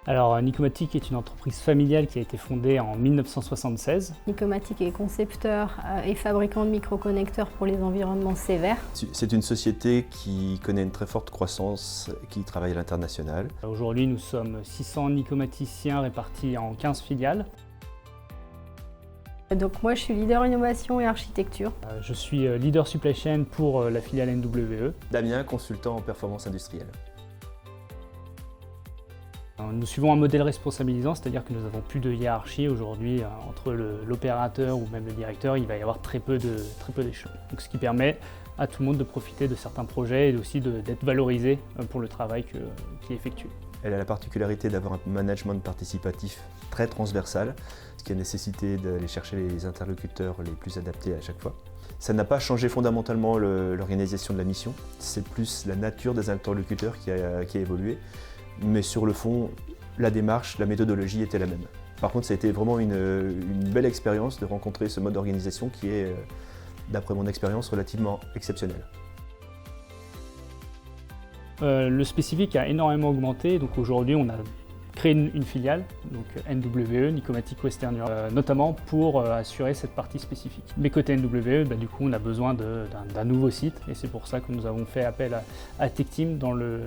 Alors, Nicomatic est une entreprise familiale qui a été fondée en 1976. Nicomatic est concepteur et fabricant de microconnecteurs pour les environnements sévères. C'est une société qui connaît une très forte croissance, qui travaille à l'international. Aujourd'hui, nous sommes 600 nicomaticiens répartis en 15 filiales. Donc moi, je suis leader innovation et architecture. Je suis leader supply chain pour la filiale NWE. Damien, consultant en performance industrielle. Nous suivons un modèle responsabilisant, c'est-à-dire que nous n'avons plus de hiérarchie aujourd'hui entre l'opérateur ou même le directeur, il va y avoir très peu d'échelons. Donc ce qui permet à tout le monde de profiter de certains projets et aussi d'être valorisé pour le travail qui est effectué. Elle a la particularité d'avoir un management participatif très transversal, ce qui a nécessité d'aller chercher les interlocuteurs les plus adaptés à chaque fois. Ça n'a pas changé fondamentalement l'organisation de la mission, c'est plus la nature des interlocuteurs qui a évolué. Mais sur le fond, la démarche, la méthodologie était la même. Par contre, ça a été vraiment une belle expérience de rencontrer ce mode d'organisation qui est, d'après mon expérience, relativement exceptionnel. Le spécifique a énormément augmenté, donc aujourd'hui on a créé une filiale, donc NWE, Nicomatic Western Europe, notamment pour assurer cette partie spécifique. Mais côté NWE, du coup on a besoin d'un nouveau site et c'est pour ça que nous avons fait appel à TechTeam dans le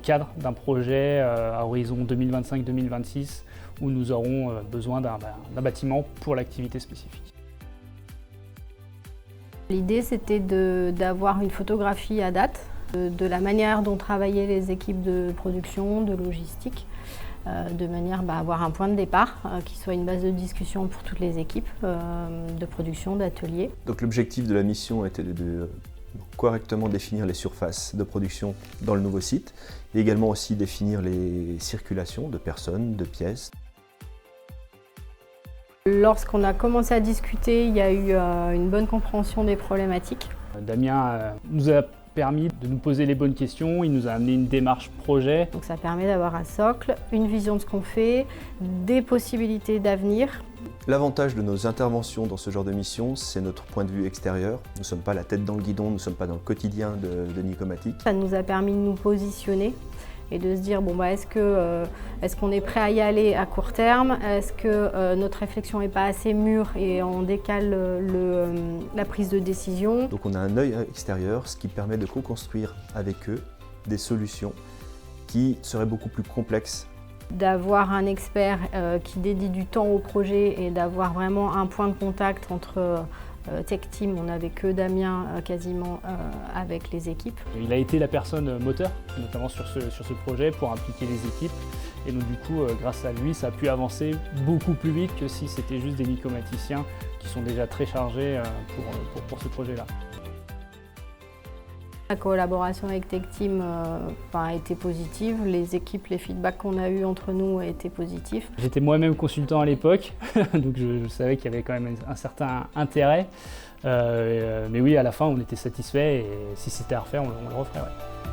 cadre d'un projet à horizon 2025-2026 où nous aurons besoin d'un bâtiment pour l'activité spécifique. L'idée, c'était d'avoir une photographie à date de la manière dont travaillaient les équipes de production, de logistique, de manière à avoir un point de départ qui soit une base de discussion pour toutes les équipes de production, d'ateliers. Donc l'objectif de la mission était de correctement définir les surfaces de production dans le nouveau site et également aussi définir les circulations de personnes, de pièces. Lorsqu'on a commencé à discuter, il y a eu une bonne compréhension des problématiques. Damien nous a permis de nous poser les bonnes questions, il nous a amené une démarche projet. Donc ça permet d'avoir un socle, une vision de ce qu'on fait, des possibilités d'avenir. L'avantage de nos interventions dans ce genre de mission, c'est notre point de vue extérieur. Nous ne sommes pas la tête dans le guidon, nous ne sommes pas dans le quotidien de Nicomatic. Ça nous a permis de nous positionner et de se dire est-ce qu'on est prêt à y aller à court terme? Est-ce que notre réflexion n'est pas assez mûre et on décale la prise de décision? Donc on a un œil extérieur, ce qui permet de co-construire avec eux des solutions qui seraient beaucoup plus complexes. D'avoir un expert qui dédie du temps au projet et d'avoir vraiment un point de contact entre TechTeam, on n'avait que Damien quasiment avec les équipes. Il a été la personne moteur, notamment sur ce projet, pour impliquer les équipes. Et donc du coup, grâce à lui, ça a pu avancer beaucoup plus vite que si c'était juste des nicomaticiens qui sont déjà très chargés pour ce projet-là. La collaboration avec TechTeam a été positive, les équipes, les feedbacks qu'on a eus entre nous étaient positifs. J'étais moi-même consultant à l'époque, donc je savais qu'il y avait quand même un certain intérêt. Mais oui, à la fin, on était satisfait et si c'était à refaire, on le referait. Ouais.